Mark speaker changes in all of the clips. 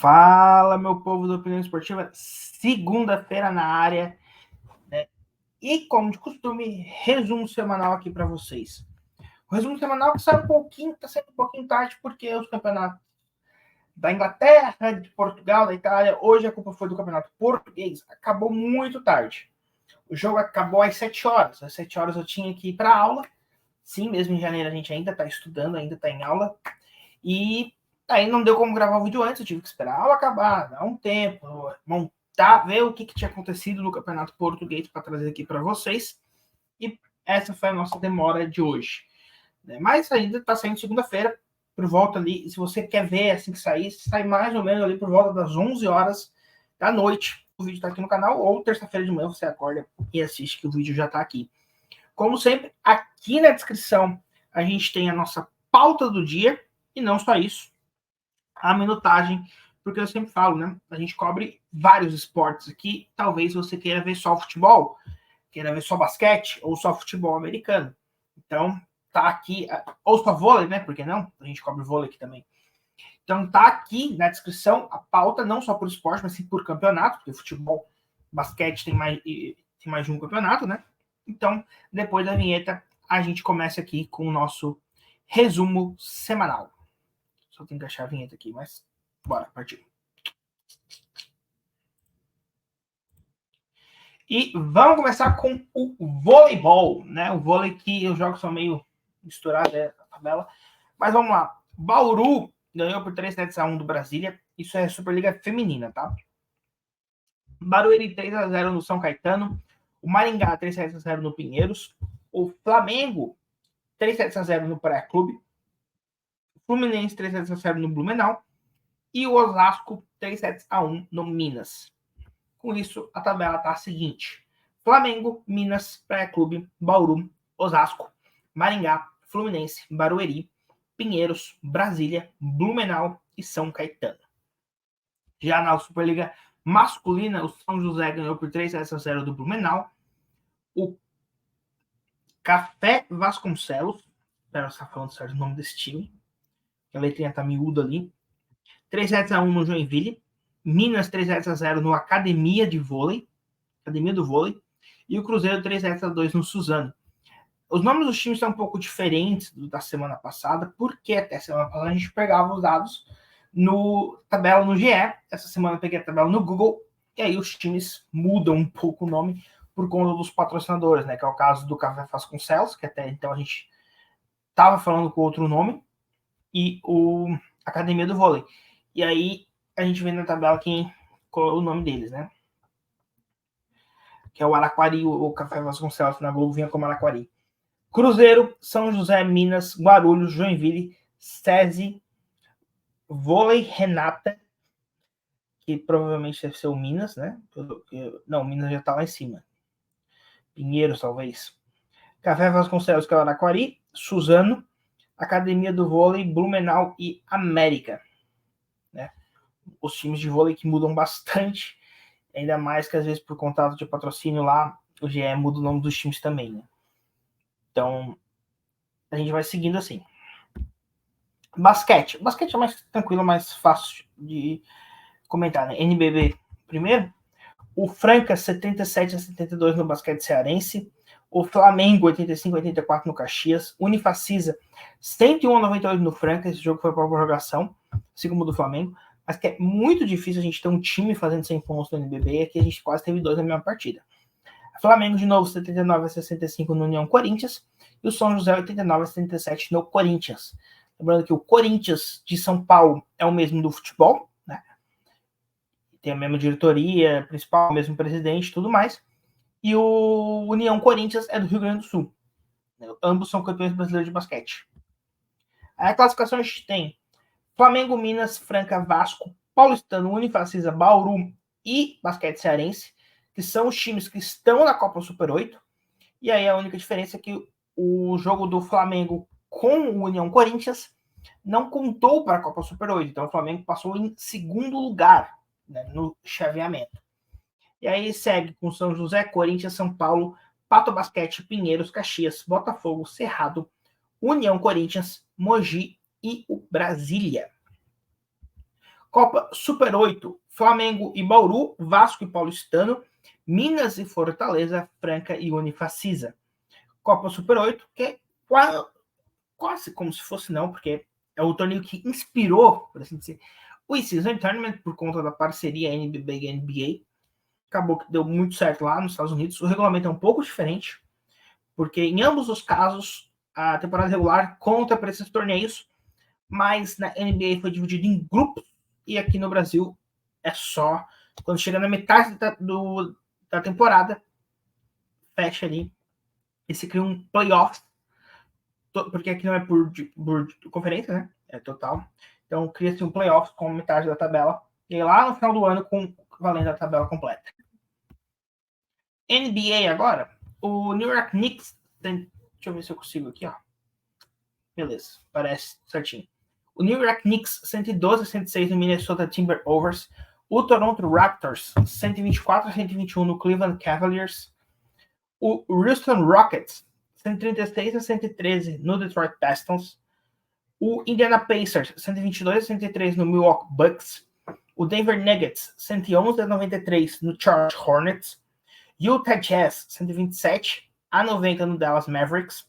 Speaker 1: Fala, meu povo da Opinião Esportiva, segunda-feira na área, né? E, como de costume, resumo semanal aqui para vocês. O resumo semanal que sai tá sendo um pouquinho tarde, porque os campeonatos da Inglaterra, de Portugal, da Itália, hoje a culpa foi do campeonato português, acabou muito tarde. O jogo acabou às 7 horas. Às 7 horas eu tinha que ir para aula. Sim, mesmo em janeiro a gente ainda está estudando, ainda está em aula. E aí não deu como gravar o vídeo antes, eu tive que esperar a aula acabar, dar um tempo, montar, ver o que tinha acontecido no Campeonato Português para trazer aqui para vocês. E essa foi a nossa demora de hoje. Mas ainda está saindo segunda-feira, por volta ali, se você quer ver assim que sair, sai mais ou menos ali por volta das 11 horas da noite. O vídeo está aqui no canal, ou terça-feira de manhã você acorda e assiste que o vídeo já está aqui. Como sempre, aqui na descrição a gente tem a nossa pauta do dia, e não só isso, a minutagem, porque eu sempre falo, né? A gente cobre vários esportes aqui. Talvez você queira ver só futebol, queira ver só basquete ou só futebol americano. Então, tá aqui, ou só vôlei, né? Por que não? A gente cobre vôlei aqui também. Então, tá aqui na descrição a pauta, não só por esporte, mas sim por campeonato, porque futebol, basquete tem mais de um campeonato, né? Então, depois da vinheta, a gente começa aqui com o nosso resumo semanal. Só tenho que achar a vinheta aqui, mas bora, partiu. E vamos começar com o voleibol, né? O vôlei que os jogos são meio misturados, a tabela. Mas vamos lá. Bauru ganhou por 3-1 do Brasília. Isso é Superliga Feminina, tá? Barueri 3-0 no São Caetano. O Maringá 3-0 no Pinheiros. O Flamengo 3-0 no Praia Clube. O Fluminense 3-0 no Blumenau. E o Osasco 3-1 no Minas. Com isso, a tabela está a seguinte: Flamengo, Minas, Praia Clube, Bauru, Osasco, Maringá, Fluminense, Barueri, Pinheiros, Brasília, Blumenau e São Caetano. Já na Superliga masculina, o São José ganhou por 3-0 do Blumenau. O Café Vasconcelos, espero estar falando certo o nome desse time, a letrinha tá miúda ali, 3-1 no Joinville. Minas 3-0 no Academia do Vôlei, e o Cruzeiro 3-2 no Suzano. Os nomes dos times estão um pouco diferentes da semana passada, porque até semana passada a gente pegava os dados no tabela no GE, essa semana eu peguei a tabela no Google, e aí os times mudam um pouco o nome por conta dos patrocinadores, né? Que é o caso do Café Vasconcelos, que até então a gente estava falando com outro nome, e o Academia do Vôlei. E aí a gente vê na tabela qual é o nome deles, né? Que é o Araquari, o Café Vasconcelos na Globo vinha como Araquari. Cruzeiro, São José, Minas, Guarulhos, Joinville, SESI, Vôlei Renata, que provavelmente deve ser o Minas, né? Não, o Minas já está lá em cima. Pinheiros, talvez. Café Vasconcelos, que é o Araquari, Suzano, Academia do Vôlei, Blumenau e América. Né? Os times de vôlei que mudam bastante, ainda mais que às vezes por contato de patrocínio lá, o GE muda o nome dos times também, né? Então, a gente vai seguindo assim. Basquete. Basquete é mais tranquilo, mais fácil de comentar, né? NBB primeiro. O Franca 77-72 no basquete cearense. O Flamengo 85-84 no Caxias. Unifacisa 101-98 no Franca. Esse jogo foi para a prorrogação, assim como o do Flamengo. Mas que é muito difícil a gente ter um time fazendo 100 pontos no NBB. E aqui a gente quase teve 2 na mesma partida. Flamengo de novo 79-65 no União Corinthians. E o São José 89-77 no Corinthians. Lembrando que o Corinthians de São Paulo é o mesmo do futebol, né? Tem a mesma diretoria principal, o mesmo presidente e tudo mais. E o União Corinthians é do Rio Grande do Sul. Ambos são campeões brasileiros de basquete. A classificação a gente tem Flamengo, Minas, Franca, Vasco, Paulistano, Unifacisa, Bauru e Basquete Cearense, que são os times que estão na Copa Super 8. E aí a única diferença é que o jogo do Flamengo com o União Corinthians não contou para a Copa Super 8. Então o Flamengo passou em segundo lugar, né, no chaveamento. E aí segue com São José, Corinthians, São Paulo, Pato Basquete, Pinheiros, Caxias, Botafogo, Cerrado, União Corinthians, Mogi e o Brasília. Copa Super 8, Flamengo e Bauru, Vasco e Paulistano, Minas e Fortaleza, Franca e Unifacisa. Copa Super 8, que é quase como se fosse não, porque é o torneio que inspirou, por assim dizer, o Season Tournament por conta da parceria NBB e NBA. Acabou que deu muito certo lá nos Estados Unidos. O regulamento é um pouco diferente, porque em ambos os casos a temporada regular conta para esses torneios, mas na NBA foi dividido em grupos e aqui no Brasil é só quando chega na metade da temporada, fecha ali e se cria um playoff, porque aqui não é por conferência, né? É total. Então cria-se um playoff com metade da tabela e aí, lá no final do ano valendo a tabela completa. NBA agora, o New York Knicks tem, deixa eu ver se eu consigo aqui, ó. Beleza, parece certinho. O New York Knicks 112-106 no Minnesota Timberwolves, o Toronto Raptors 124-121 no Cleveland Cavaliers, o Houston Rockets 136-113 no Detroit Pistons, o Indiana Pacers 122-103 no Milwaukee Bucks, o Denver Nuggets 111-93 no Charlotte Hornets, Utah Jazz 127-90 no Dallas Mavericks,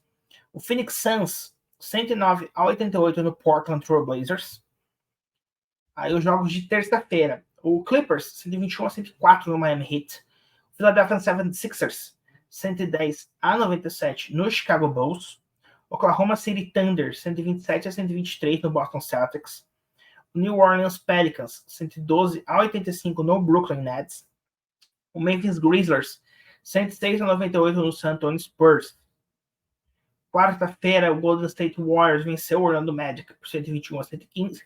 Speaker 1: o Phoenix Suns 109-88 no Portland Trail Blazers. Aí os jogos de terça-feira. O Clippers 121-104 no Miami Heat. O Philadelphia 76ers 110-97 no Chicago Bulls. Oklahoma City Thunder 127-123 no Boston Celtics. O New Orleans Pelicans 112-85 no Brooklyn Nets. O Memphis Grizzlies 106-98 no San Antonio Spurs. Quarta-feira, o Golden State Warriors venceu o Orlando Magic por 121-115.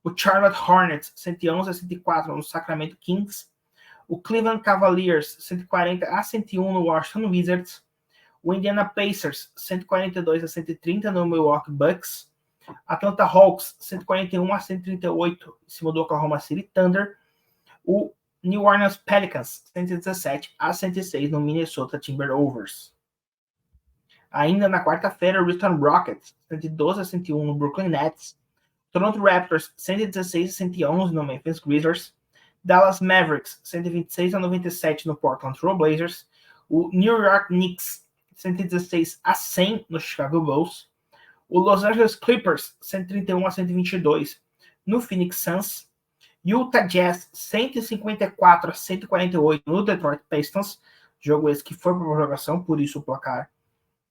Speaker 1: O Charlotte Hornets 111-104 no Sacramento Kings. O Cleveland Cavaliers 140-101 no Washington Wizards. O Indiana Pacers 142-130 no Milwaukee Bucks. Atlanta Hawks 141-138 em cima do Oklahoma City Thunder. O New Orleans Pelicans 117-106 no Minnesota Timberwolves. Ainda na quarta-feira, o Houston Rockets 112-101 no Brooklyn Nets. Toronto Raptors 116-111 no Memphis Grizzlies. Dallas Mavericks 126-97 no Portland Trail Blazers. O New York Knicks 116-100 no Chicago Bulls. O Los Angeles Clippers 131-122 no Phoenix Suns. Utah Jazz 154-148 no Detroit Pistons. Jogo esse que foi para prorrogação, por isso o placar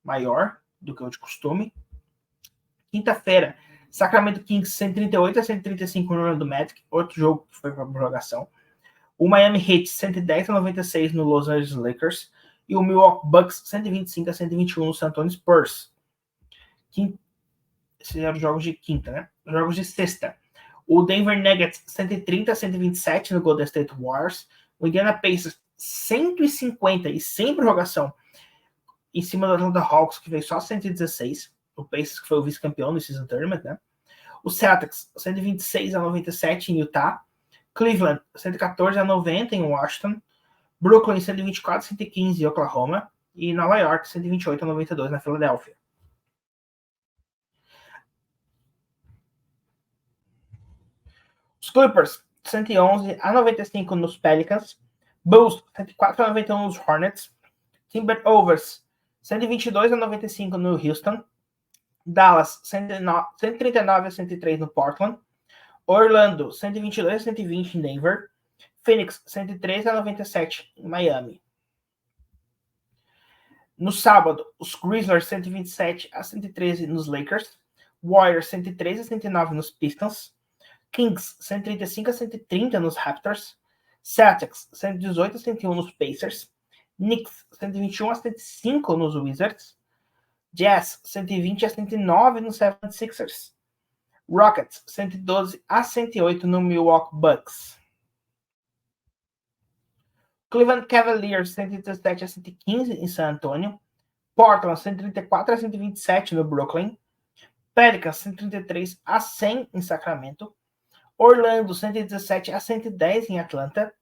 Speaker 1: maior do que o de costume. Quinta-feira, Sacramento Kings 138-135 no Orlando Magic, outro jogo que foi para prorrogação. O Miami Heat 110-96 no Los Angeles Lakers e o Milwaukee Bucks 125-121 no San Antonio Spurs. Esses eram os jogos de quinta, né? Os jogos de sexta. O Denver Nuggets 130-127 no Golden State Warriors. O Indiana Pacers 150 e sem prorrogação em cima do Atlanta Hawks, que veio só 116. O Pacers, que foi o vice-campeão no Season Tournament, né? O Celtics 126-97 em Utah. Cleveland 114-90 em Washington. Brooklyn 124-115 em Oklahoma. E Nova York 128-92 na Filadélfia. Os Clippers 111-95 nos Pelicans. Bulls 104-91 nos Hornets. Timberwolves 122-95 no Houston. Dallas 139-103 no Portland. Orlando 122-120 em Denver. Phoenix 103-97 em Miami. No sábado, os Grizzlies 127-113 nos Lakers. Warriors 103-109 nos Pistons. Kings 135-130 nos Raptors. Celtics 118-101 nos Pacers. Knicks 121-105 nos Wizards. Jazz 120-109 no 76ers. Rockets 112-108 no Milwaukee Bucks. Cleveland Cavaliers 117-115 em San Antonio. Portland 134-127 no Brooklyn. Pelicans 133-100 em Sacramento. Orlando 117-110 em Atlanta.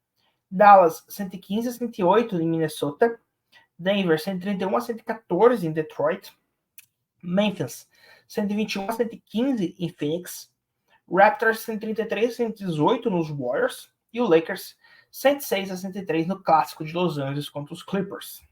Speaker 1: Dallas 115-108 em Minnesota. Denver 131-114 em Detroit. Memphis 121-115 em Phoenix. Raptors 133-118 nos Warriors e o Lakers 106-103 no clássico de Los Angeles contra os Clippers.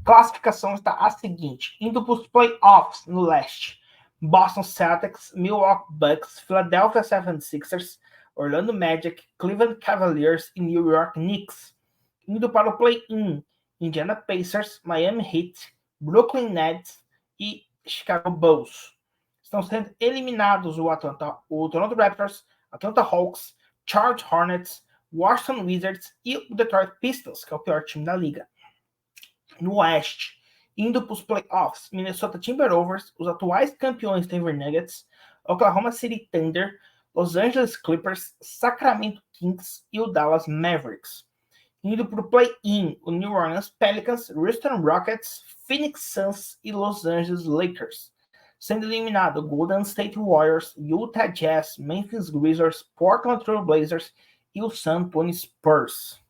Speaker 1: Classificação está a seguinte: indo para os playoffs no leste: Boston Celtics, Milwaukee Bucks, Philadelphia 76ers, Orlando Magic, Cleveland Cavaliers e New York Knicks. Indo para o play-in: Indiana Pacers, Miami Heat, Brooklyn Nets e Chicago Bulls. Estão sendo eliminados o Toronto Raptors, Atlanta Hawks, Charlotte Hornets, Washington Wizards e o Detroit Pistons, que é o pior time da liga. No oeste, indo para os playoffs: Minnesota Timberwolves, os atuais campeões Denver Nuggets, Oklahoma City Thunder, Los Angeles Clippers, Sacramento Kings e o Dallas Mavericks. Indo para o play-in: o New Orleans Pelicans, Houston Rockets, Phoenix Suns e Los Angeles Lakers. Sendo eliminado Golden State Warriors, Utah Jazz, Memphis Grizzlies, Portland Trail Blazers e o San Antonio Spurs.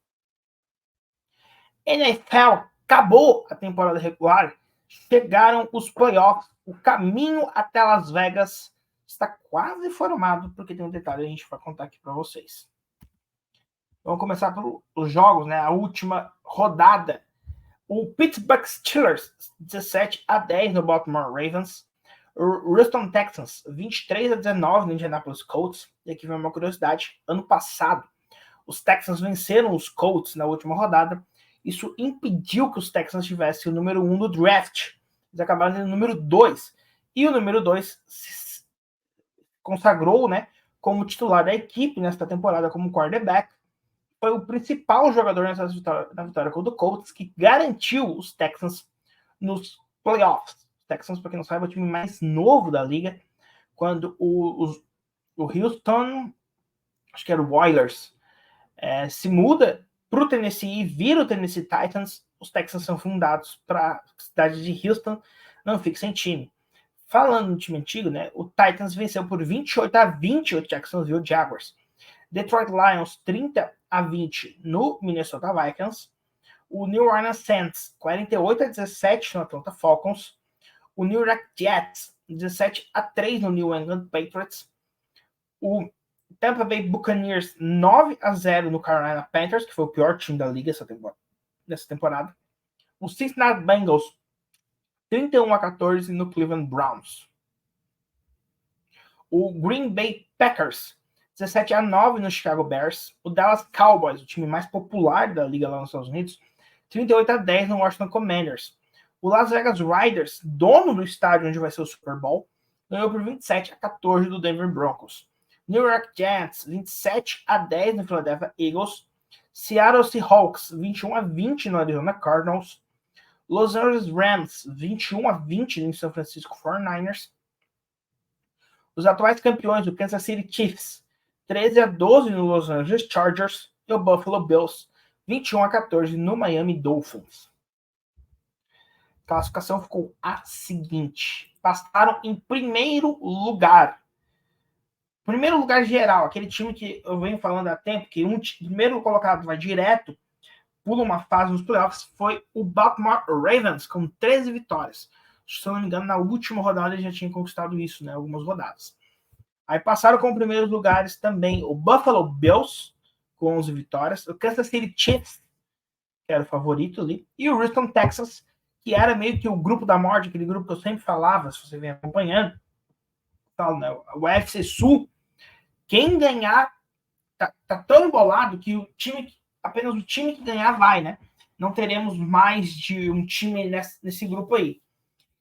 Speaker 1: NFL, acabou a temporada regular, chegaram os playoffs, o caminho até Las Vegas está quase formado, porque tem um detalhe que a gente vai contar aqui para vocês. Vamos começar pelos jogos, né? A última rodada. O Pittsburgh Steelers 17-10 no Baltimore Ravens. O Houston Texans 23-19 no Indianapolis Colts. E aqui vem uma curiosidade: ano passado os Texans venceram os Colts na última rodada. Isso impediu que os Texans tivessem o número 1 do draft. Eles acabaram sendo o número 2. E o número 2 se consagrou, né, como titular da equipe nesta temporada como quarterback. Foi o principal jogador na vitória contra o Colts, que garantiu os Texans nos playoffs. Os Texans, para quem não sabe, é o time mais novo da liga. Quando o Houston, acho que era o Oilers, se muda para o Tennessee e vira o Tennessee Titans, os Texans são fundados para a cidade de Houston, não fica sem time. Falando no time antigo, né, o Titans venceu por 28-20 o Jacksonville Jaguars. Detroit Lions 30-20 no Minnesota Vikings. O New Orleans Saints 48-17 no Atlanta Falcons. O New York Jets 17-3 no New England Patriots. O Tampa Bay Buccaneers 9-0 no Carolina Panthers, que foi o pior time da liga nessa temporada. O Cincinnati Bengals 31-14 no Cleveland Browns. O Green Bay Packers 17-9 no Chicago Bears. O Dallas Cowboys, o time mais popular da liga lá nos Estados Unidos, 38-10 no Washington Commanders. O Las Vegas Raiders, dono do estádio onde vai ser o Super Bowl, ganhou por 27-14 do Denver Broncos. New York Giants 27-10 no Philadelphia Eagles. Seattle Seahawks 21-20 no Arizona Cardinals. Los Angeles Rams 21-20 no San Francisco 49ers. Os atuais campeões, o Kansas City Chiefs 13-12 no Los Angeles Chargers e o Buffalo Bills 21-14 no Miami Dolphins. A classificação ficou a seguinte: passaram em primeiro lugar. Primeiro lugar geral, aquele time que eu venho falando há tempo, que primeiro colocado vai direto, pula uma fase nos playoffs, foi o Baltimore Ravens, com 13 vitórias. Se eu não me engano, na última rodada ele já tinha conquistado isso, né? Algumas rodadas. Aí passaram com primeiros lugares também o Buffalo Bills, com 11 vitórias, o Kansas City Chiefs, que era o favorito ali, e o Houston Texans, que era meio que o grupo da morte, aquele grupo que eu sempre falava, se você vem acompanhando, né? O UFC Sul, quem ganhar tá tão embolado que apenas o time que ganhar vai, né? Não teremos mais de um time nesse grupo aí.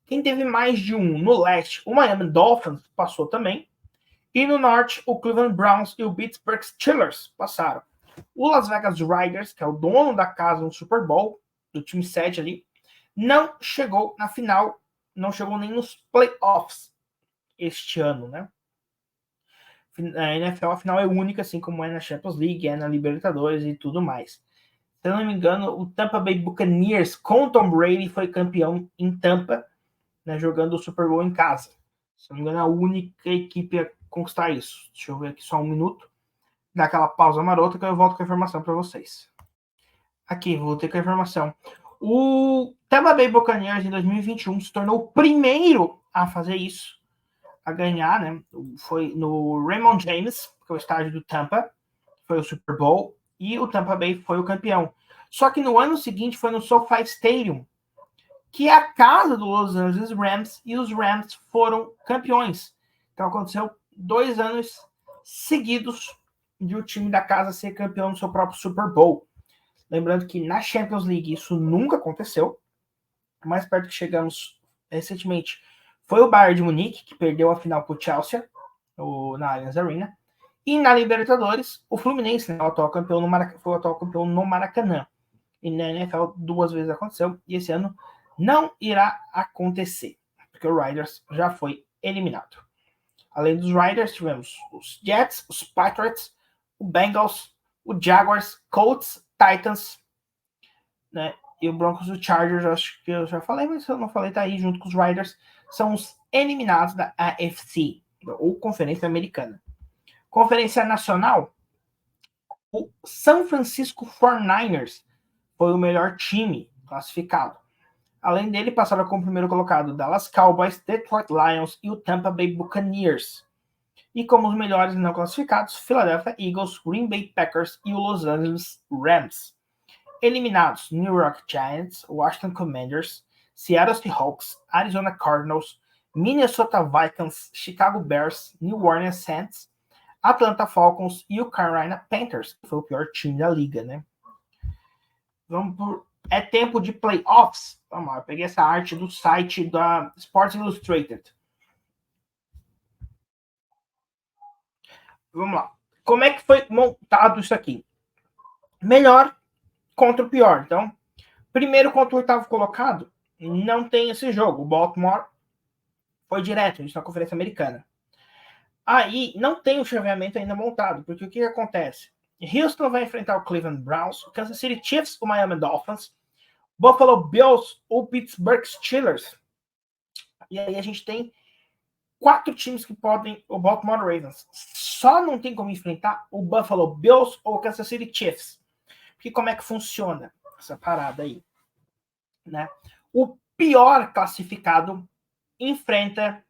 Speaker 1: Quem teve mais de um no leste, o Miami Dolphins passou também. E no norte, o Cleveland Browns e o Pittsburgh Steelers passaram. O Las Vegas Raiders, que é o dono da casa no Super Bowl, do time 7 ali, não chegou na final, não chegou nem nos playoffs este ano, né? A NFL, a final é única, assim como é na Champions League, é na Libertadores e tudo mais. Se eu não me engano, o Tampa Bay Buccaneers com Tom Brady foi campeão em Tampa, né, jogando o Super Bowl em casa. Se eu não me engano, é a única equipe a conquistar isso. Deixa eu ver aqui só um minuto. Dá aquela pausa marota que eu volto com a informação para vocês. Aqui, voltei com a informação. O Tampa Bay Buccaneers em 2021 se tornou o primeiro a fazer isso, a ganhar, né? Foi no Raymond James, que é o estádio do Tampa, foi o Super Bowl, e o Tampa Bay foi o campeão. Só que no ano seguinte foi no SoFi Stadium, que é a casa do Los Angeles Rams, e os Rams foram campeões. Então aconteceu 2 anos seguidos de o time da casa ser campeão no seu próprio Super Bowl. Lembrando que na Champions League isso nunca aconteceu. O mais perto que chegamos recentemente foi o Bayern de Munique, que perdeu a final para o Chelsea, na Allianz Arena. E na Libertadores, o Fluminense, né, o atual campeão foi o atual campeão no Maracanã. E na NFL 2 vezes aconteceu, e esse ano não irá acontecer, porque o Riders já foi eliminado. Além dos Riders, tivemos os Jets, os Patriots, o Bengals, o Jaguars, Colts, Titans, né? E o Broncos e o Chargers, acho que eu já falei, mas se eu não falei, tá aí junto com os Riders, são os eliminados da AFC, ou Conferência Americana. Conferência Nacional, o San Francisco 49ers foi o melhor time classificado. Além dele, passaram como primeiro colocado Dallas Cowboys, Detroit Lions e o Tampa Bay Buccaneers. E como os melhores não classificados, Philadelphia Eagles, Green Bay Packers e o Los Angeles Rams. Eliminados, New York Giants, Washington Commanders, Seattle Seahawks, Arizona Cardinals, Minnesota Vikings, Chicago Bears, New Orleans Saints, Atlanta Falcons e o Carolina Panthers, que foi o pior time da liga, né? Vamos por... É tempo de playoffs. Vamos lá, eu peguei essa arte do site da Sports Illustrated. Vamos lá. Como é que foi montado isso aqui? Melhor contra o pior. Então, primeiro contra o oitavo colocado, não tem esse jogo. O Baltimore foi direto, isso na Conferência Americana. Aí, não tem o chaveamento ainda montado, porque o que acontece? Houston vai enfrentar o Cleveland Browns, o Kansas City Chiefs, o Miami Dolphins, Buffalo Bills, o Pittsburgh Steelers. E aí a gente tem 4 times que podem, o Baltimore Ravens. Só não tem como enfrentar o Buffalo Bills ou o Kansas City Chiefs. Porque como é que funciona essa parada aí? Né? O pior classificado enfrenta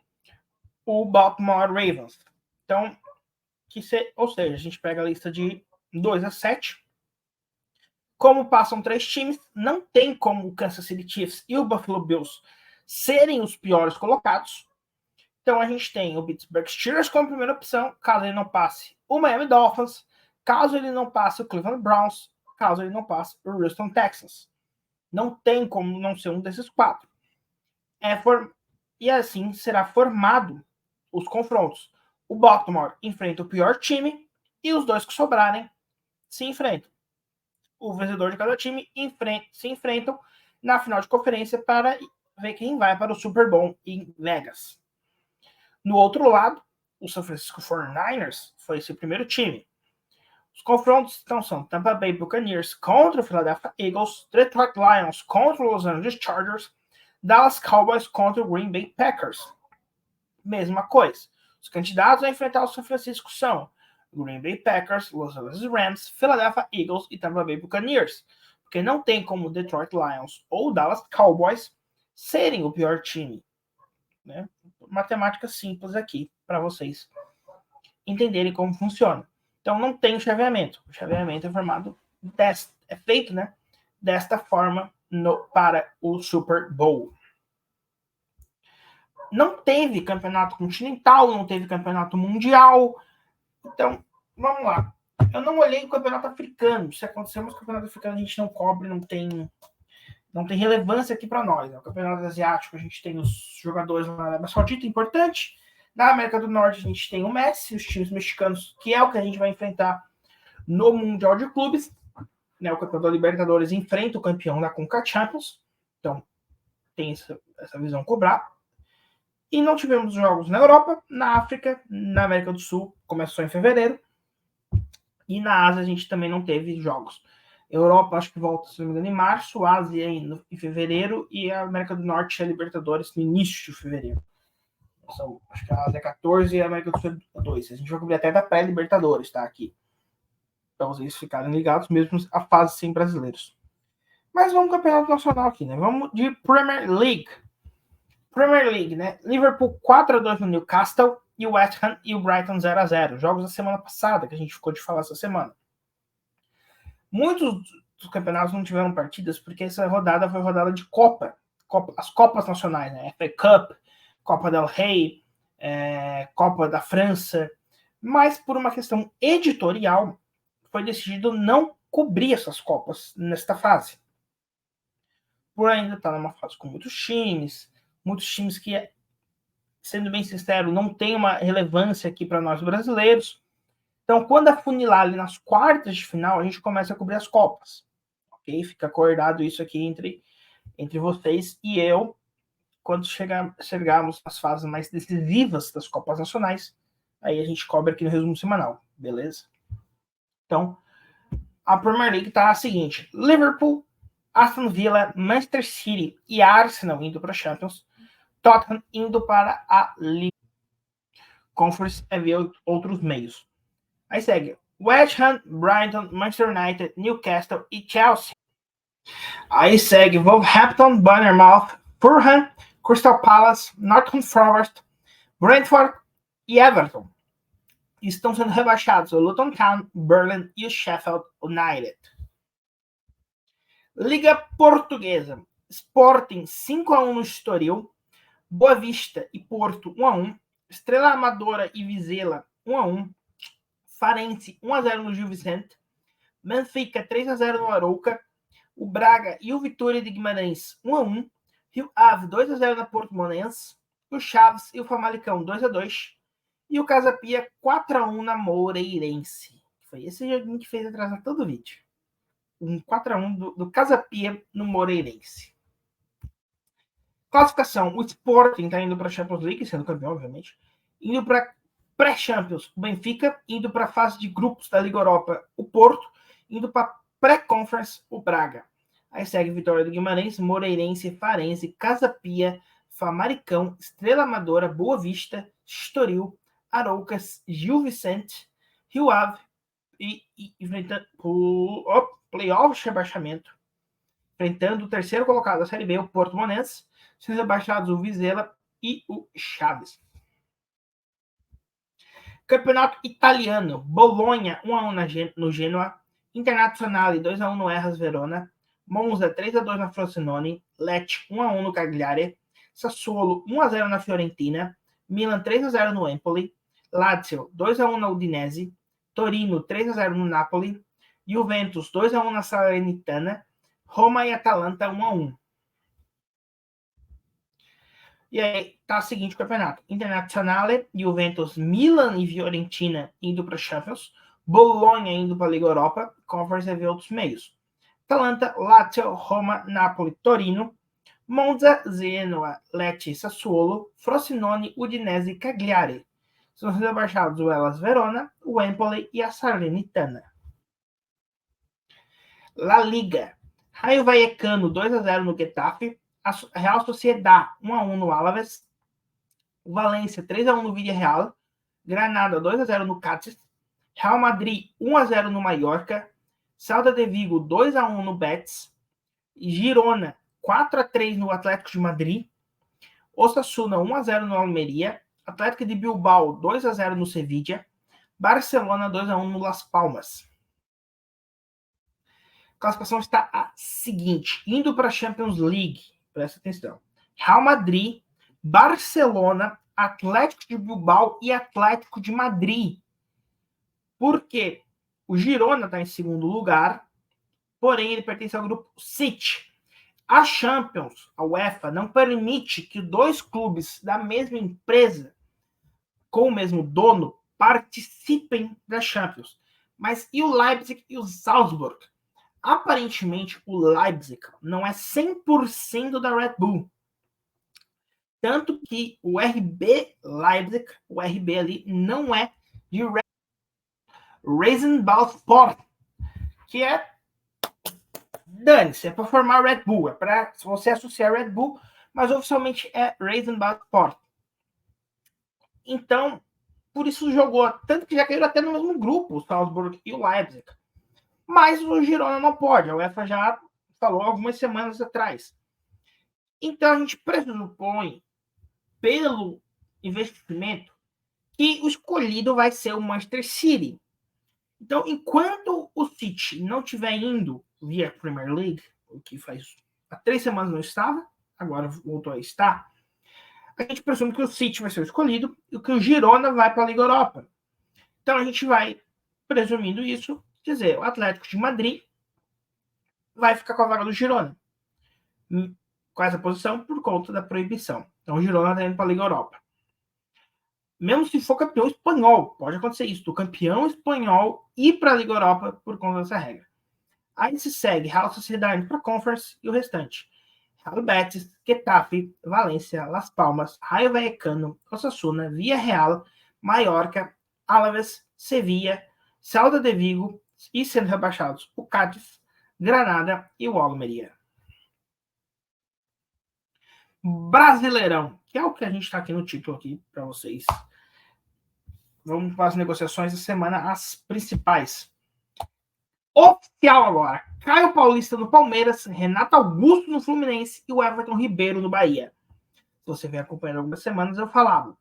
Speaker 1: o Baltimore Ravens. Então, ou seja, a gente pega a lista de 2 a 7. Como passam 3 times, não tem como o Kansas City Chiefs e o Buffalo Bills serem os piores colocados. Então a gente tem o Pittsburgh Steelers como primeira opção, caso ele não passe o Miami Dolphins, caso ele não passe o Cleveland Browns, caso ele não passe o Houston Texans. Não tem como não ser um desses 4. E assim será formado os confrontos. O Baltimore enfrenta o pior time e os 2 que sobrarem se enfrentam. O vencedor de cada time se enfrentam na final de conferência para ver quem vai para o Super Bowl em Vegas. No outro lado, o San Francisco 49ers foi esse primeiro time. Os confrontos então são Tampa Bay Buccaneers contra o Philadelphia Eagles, Detroit Lions contra o Los Angeles Chargers, Dallas Cowboys contra o Green Bay Packers. Mesma coisa. Os candidatos a enfrentar o São Francisco são Green Bay Packers, Los Angeles Rams, Philadelphia Eagles e Tampa Bay Buccaneers. Porque não tem como Detroit Lions ou Dallas Cowboys serem o pior time. Né? Matemática simples aqui para vocês entenderem como funciona. Então não tem o chaveamento. O chaveamento é formado é feito, né, desta forma para o Super Bowl. Não teve campeonato continental, não teve campeonato mundial. Então, vamos lá. Eu não olhei o campeonato africano. Se acontecer, mas o campeonato africano a gente não cobre, não tem relevância aqui para nós. O campeonato asiático, a gente tem os jogadores na Arábia Saudita, importante. Na América do Norte, a gente tem o Messi, os times mexicanos, que é o que a gente vai enfrentar no Mundial de Clubes. Né, o campeão da Libertadores enfrenta o campeão da Conca Champions. Então, tem essa visão cobrar. E não tivemos jogos na Europa, na África, na América do Sul, começou em fevereiro. E na Ásia a gente também não teve jogos. Europa acho que volta, se não me engano, em março, Ásia em fevereiro e a América do Norte a Libertadores no início de fevereiro. São, acho que a Ásia é 14 e a América do Sul é 2. A gente vai cobrir até da pré-Libertadores, tá? Aqui. Para vocês ficarem ligados, mesmo a fase sem brasileiros. Mas vamos ao campeonato nacional aqui, né? Vamos de Premier League. Premier League, né? Liverpool 4-2 no Newcastle e o West Ham e o Brighton 0-0. Jogos da semana passada, que a gente ficou de falar essa semana. Muitos dos campeonatos não tiveram partidas porque essa rodada foi rodada de Copa. As Copas Nacionais, né? FA Cup, Copa del Rey, Copa da França. Mas por uma questão editorial, foi decidido não cobrir essas Copas nesta fase. Por ainda estar numa fase com muitos times que, sendo bem sincero, não tem uma relevância aqui para nós brasileiros. Então, quando afunilar ali nas quartas de final, a gente começa a cobrir as Copas. Ok? Fica acordado isso aqui entre vocês e eu, quando chegarmos às fases mais decisivas das Copas Nacionais, aí a gente cobre aqui no resumo semanal, beleza? Então, a Premier League tá a seguinte: Liverpool, Aston Villa, Manchester City e Arsenal indo para a Champions, Tottenham indo para a Liga Conference e ver outros meios. Aí segue West Ham, Brighton, Manchester United, Newcastle e Chelsea. Aí segue Wolverhampton, Bournemouth, Fulham, Crystal Palace, Nottingham Forest, Brentford e Everton. Estão sendo rebaixados o Luton Town, Burnley e o Sheffield United. Liga Portuguesa. Sporting 5-1 no Estoril, Boa Vista e Porto 1-1, Estrela Amadora e Vizela 1-1, Farense 1-0 no Gil Vicente, Benfica 3-0 no Arouca, o Braga e o Vitória de Guimarães 1-1, Rio Ave 2-0 na Portimonense, o Chaves e o Famalicão 2-2 e o Casa Pia 4-1 na Moreirense. Foi esse joguinho que fez atrasar todo o vídeo. Um 4-1 do Casa Pia no Moreirense. Classificação: o Sporting está indo para a Champions League, sendo campeão, obviamente. Indo para pré-Champions, o Benfica. Indo para a fase de grupos da Liga Europa, o Porto. Indo para pré-Conference, o Braga. Aí segue Vitória do Guimarães, Moreirense, Farense, Casa Pia, Famaricão, Estrela Amadora, Boa Vista, Estoril, Aroucas, Gil Vicente, Rio Ave e enfrentando o playoff de rebaixamento, enfrentando o terceiro colocado da Série B, o Portimonense, sendo rebaixados o Vizela e o Chaves. Campeonato Italiano, Bolonha 1-1 no Genoa, Internazionale 2-1 no Hellas Verona, Monza 3-2 na Frosinone, Lecce 1-1 no Cagliari, Sassuolo 1-0 na Fiorentina, Milan 3-0 no Empoli, Lazio 2-1 na Udinese, Torino 3-0 no Napoli, Juventus 2-1 na Salernitana, Roma e Atalanta 1-1. E aí tá o seguinte campeonato: Internazionale, Juventus, Milan e Fiorentina indo para Champions, Bolonha indo para a Liga Europa, Conference e outros meios. Atalanta, Lazio, Roma, Napoli, Torino, Monza, Genoa, Lecce, Sassuolo, Frosinone, Udinese e Cagliari. São rebaixados o Hellas Verona, o Empoli e a Salernitana. La Liga. Raio Vallecano 2-0 no Getafe, a Real Sociedad 1-1 no Alavés, Valência 3-1 no Villarreal, Granada 2-0 no Cádiz, Real Madrid 1-0 no Mallorca, Celta de Vigo 2-1 no Betis, Girona 4-3 no Atlético de Madrid, Osasuna 1-0 no Almeria, Atlético de Bilbao 2-0 no Sevilla, Barcelona 2-1 no Las Palmas. A classificação está a seguinte: indo para a Champions League, presta atenção, Real Madrid, Barcelona, Atlético de Bilbao e Atlético de Madrid. Por quê? O Girona está em segundo lugar, porém ele pertence ao grupo City. A Champions, a UEFA, não permite que dois clubes da mesma empresa, com o mesmo dono, participem da Champions. Mas e o Leipzig e o Salzburg? Aparentemente, o Leipzig não é 100% da Red Bull. Tanto que o RB Leipzig, o RB ali, não é de Rasenballsport, que é dane-se, é para formar Red Bull, é para você associar Red Bull, mas oficialmente é Rasenballsport. Então, por isso jogou, tanto que já caiu até no mesmo grupo, o Salzburg e o Leipzig. Mas o Girona não pode, a UEFA já falou algumas semanas atrás. Então a gente pressupõe pelo investimento que o escolhido vai ser o Manchester City. Então, enquanto o City não estiver indo via Premier League, o que faz há 3 semanas não estava, agora voltou a estar, a gente presume que o City vai ser o escolhido e que o Girona vai para a Liga Europa. Então, a gente vai, presumindo isso, dizer, o Atlético de Madrid vai ficar com a vaga do Girona. Com essa posição por conta da proibição. Então, o Girona está indo para a Liga Europa. Mesmo se for campeão espanhol, pode acontecer isso, do campeão espanhol ir para a Liga Europa por conta dessa regra. Aí se segue Real Sociedade para a Conference e o restante. Real Betis, Getafe, Valência, Las Palmas, Rayo Vallecano, Osasuna, Villarreal, Mallorca, Alavés, Sevilla, Celta de Vigo e sendo rebaixados o Cádiz, Granada e o Almeria. Brasileirão, que é o que a gente está aqui no título aqui para vocês. Vamos para as negociações da semana, as principais. Oficial agora. Caio Paulista no Palmeiras, Renato Augusto no Fluminense e o Everton Ribeiro no Bahia. Se você vem acompanhando algumas semanas, eu falava.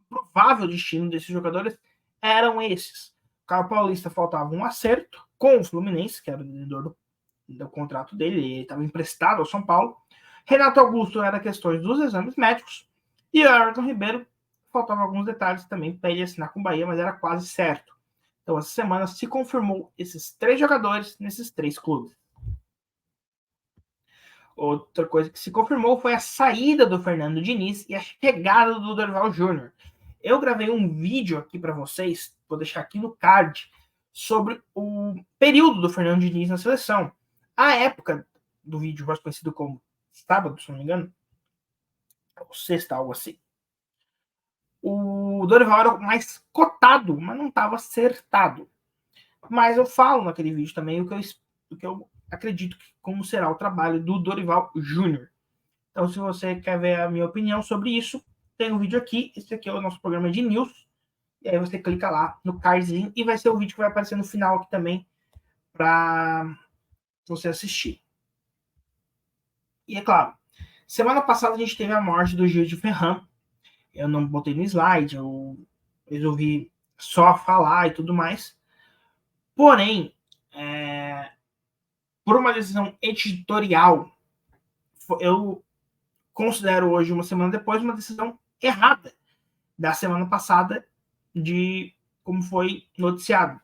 Speaker 1: Provável destino desses jogadores eram esses. Caio Paulista faltava um acerto com o Fluminense, que era o devedor do contrato dele, ele estava emprestado ao São Paulo. Renato Augusto era questões dos exames médicos. E o Everton Ribeiro faltavam alguns detalhes também para ele assinar com o Bahia, mas era quase certo. Então, essa semana se confirmou esses 3 jogadores nesses 3 clubes. Outra coisa que se confirmou foi a saída do Fernando Diniz e a chegada do Dorival Júnior. Eu gravei um vídeo aqui para vocês, vou deixar aqui no card, sobre o período do Fernando Diniz na seleção. A época do vídeo, mais conhecido como sábado, se não me engano, ou sexta, algo assim. O Dorival era mais cotado, mas não estava acertado. Mas eu falo naquele vídeo também o que eu acredito que como será o trabalho do Dorival Júnior. Então, se você quer ver a minha opinião sobre isso, tem um vídeo aqui. Esse aqui é o nosso programa de news. E aí você clica lá no cardzinho e vai ser o vídeo que vai aparecer no final aqui também para você assistir. E é claro, semana passada a gente teve a morte do Gil de Ferran. Eu não botei no slide, eu resolvi só falar e tudo mais. Porém, por uma decisão editorial, eu considero hoje, uma semana depois, uma decisão errada da semana passada de como foi noticiado.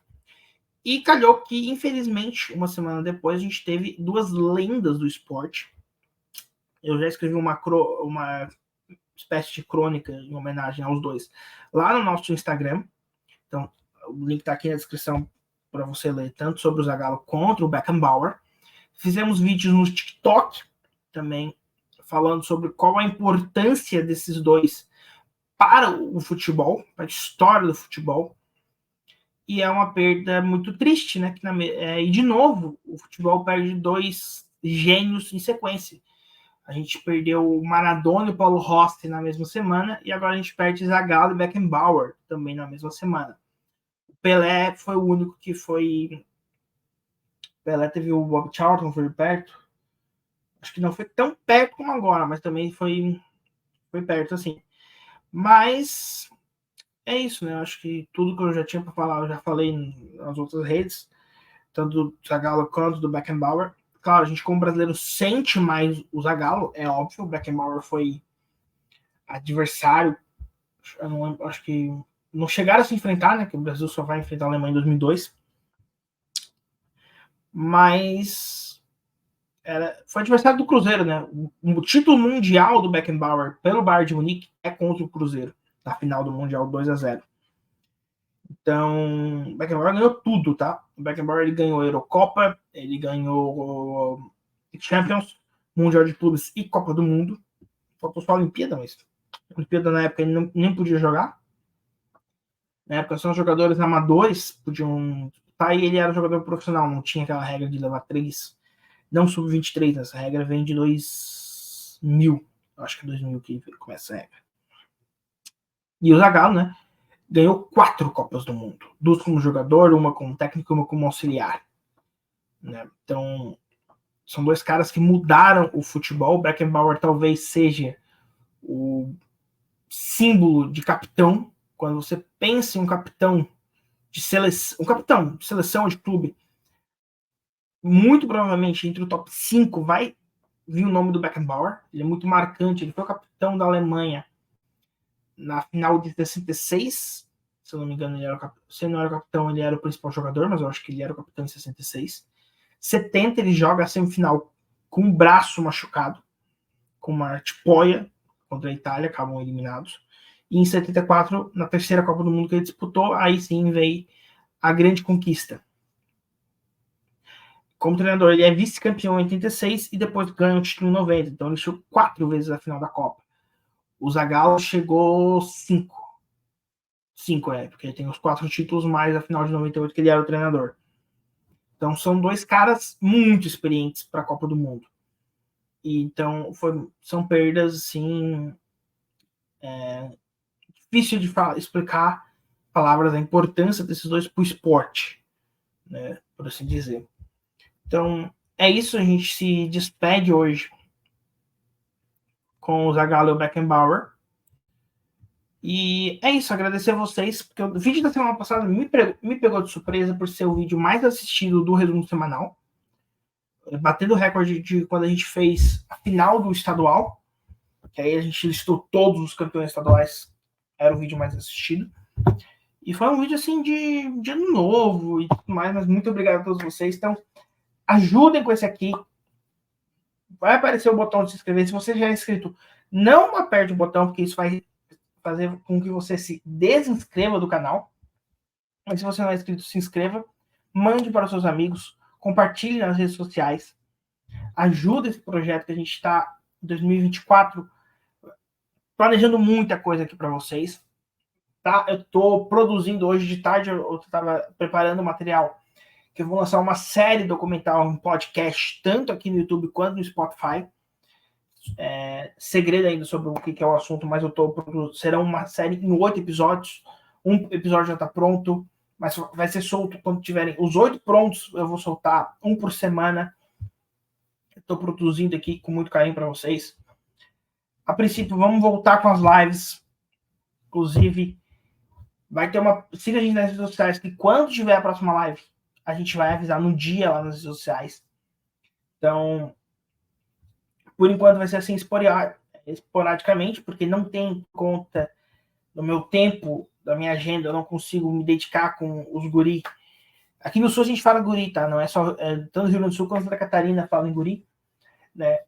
Speaker 1: E calhou que, infelizmente, uma semana depois, a gente teve 2 lendas do esporte. Eu já escrevi uma espécie de crônica em homenagem aos 2 lá no nosso Instagram. Então, o link está aqui na descrição para você ler tanto sobre o Zagallo contra o Beckenbauer. Fizemos vídeos no TikTok também falando sobre qual a importância desses 2 para o futebol, para a história do futebol. E é uma perda muito triste, né? E de novo, o futebol perde 2 gênios em sequência. A gente perdeu o Maradona e o Paulo Rossi na mesma semana, e agora a gente perde Zagallo e Beckenbauer também na mesma semana. O Pelé foi o único que foi... O Pelé teve o Bob Charlton, foi perto. Acho que não foi tão perto como agora, mas também foi perto, assim. Mas é isso, né? Eu acho que tudo que eu já tinha para falar, eu já falei nas outras redes, tanto do Zagallo quanto do Beckenbauer. Claro, a gente como brasileiro sente mais o Zagallo, é óbvio. O Beckenbauer foi adversário, eu não lembro, acho que não chegaram a se enfrentar, né? Que o Brasil só vai enfrentar a Alemanha em 2002. Mas foi adversário do Cruzeiro, né? O título mundial do Beckenbauer pelo Bayern de Munique é contra o Cruzeiro, na final do Mundial 2-0. Então, o Beckenbauer ganhou tudo, tá? O Beckenbauer ele ganhou a Eurocopa, ele ganhou Champions, Mundial de Clubes e Copa do Mundo. Faltou só a Olimpíada, mas a Olimpíada na época ele nem podia jogar. Na época só os jogadores amadores podiam disputar e ele era jogador profissional, não tinha aquela regra de levar 3, não sub-23, essa regra vem de 2000, acho que é 2000 que começa a regra. E o Zagallo, né? Ganhou 4 Copas do Mundo. 2 como jogador, uma como técnico e uma como auxiliar. Né? Então, são 2 caras que mudaram o futebol. O Beckenbauer talvez seja o símbolo de capitão. Quando você pensa em um capitão de seleção de clube, muito provavelmente entre o top 5 vai vir o nome do Beckenbauer. Ele é muito marcante. Ele foi o capitão da Alemanha na final de 66. Se eu não me engano, se ele não era o capitão, ele era o principal jogador, mas eu acho que ele era o capitão em 66. 70 ele joga a semifinal com o braço machucado, com uma artipoia contra a Itália, acabam eliminados. E em 74, na terceira Copa do Mundo que ele disputou, aí sim veio a grande conquista. Como treinador, ele é vice-campeão em 86 e depois ganha o título em 90. Então ele chegou 4 vezes à final da Copa. O Zagallo chegou 5. 5, porque ele tem os 4 títulos mais a final de 98 que ele era o treinador. Então são 2 caras muito experientes para a Copa do Mundo. E, então são perdas assim, difícil de explicar palavras a importância desses 2 para o esporte, né, por assim dizer. Então é isso, a gente se despede hoje com o Zagallo e o Beckenbauer. E é isso, agradecer a vocês, porque o vídeo da semana passada me pegou de surpresa por ser o vídeo mais assistido do resumo semanal, batendo o recorde de quando a gente fez a final do estadual, que aí a gente listou todos os campeões estaduais, era o vídeo mais assistido. E foi um vídeo assim de ano novo e tudo mais, mas muito obrigado a todos vocês. Então, ajudem com esse aqui. Vai aparecer o botão de se inscrever. Se você já é inscrito, não aperte o botão, porque isso vai fazer com que você se desinscreva do canal. Mas se você não é inscrito, se inscreva. Mande para os seus amigos. Compartilhe nas redes sociais. Ajuda esse projeto que a gente está em 2024 planejando muita coisa aqui para vocês. Tá? Eu estou produzindo hoje de tarde, eu estava preparando material que eu vou lançar uma série documental, um podcast, tanto aqui no YouTube quanto no Spotify. Segredo ainda sobre o que é o assunto, mas será uma série em 8 episódios. Um episódio já está pronto, mas vai ser solto quando tiverem os 8 prontos. Eu vou soltar um por semana. Estou produzindo aqui com muito carinho para vocês. A princípio, vamos voltar com as lives. Inclusive, vai ter siga a gente nas redes sociais, que quando tiver a próxima live, a gente vai avisar no dia lá nas redes sociais. Então, por enquanto vai ser assim esporadicamente, porque não tem conta do meu tempo, da minha agenda, eu não consigo me dedicar com os guri. Aqui no Sul a gente fala guri, tá? Não é só... tanto no Rio Grande do Sul quanto Santa Catarina fala em guri, né?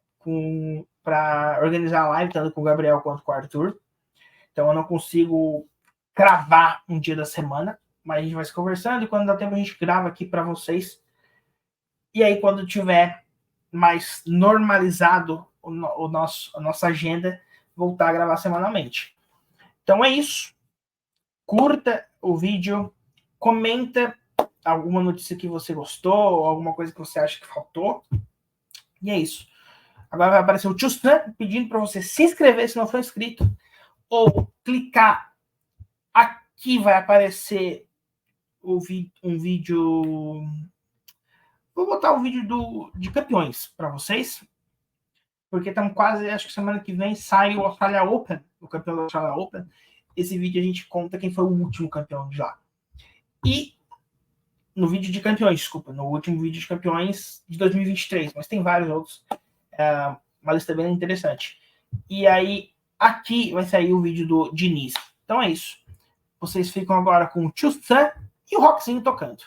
Speaker 1: Para organizar a live, tanto com o Gabriel quanto com o Arthur. Então eu não consigo cravar um dia da semana, mas a gente vai se conversando e quando dá tempo a gente grava aqui para vocês. E aí quando tiver mais normalizado a nossa agenda, voltar a gravar semanalmente. Então é isso. Curta o vídeo, comenta alguma notícia que você gostou, ou alguma coisa que você acha que faltou. E é isso. Agora vai aparecer o tio Sam pedindo para você se inscrever se não for inscrito, ou clicar aqui, vai aparecer um vídeo. Vou botar o vídeo de campeões para vocês, porque estamos quase, acho que semana que vem sai o Australia Open, o campeão da Australia Open. Esse vídeo a gente conta quem foi o último campeão de lá. E no vídeo de campeões, desculpa, no último vídeo de campeões de 2023, mas tem vários outros, uma lista bem interessante. E aí, aqui vai sair o vídeo do Diniz. Então é isso. Vocês ficam agora com o Tio Sam e o Rockzinho tocando.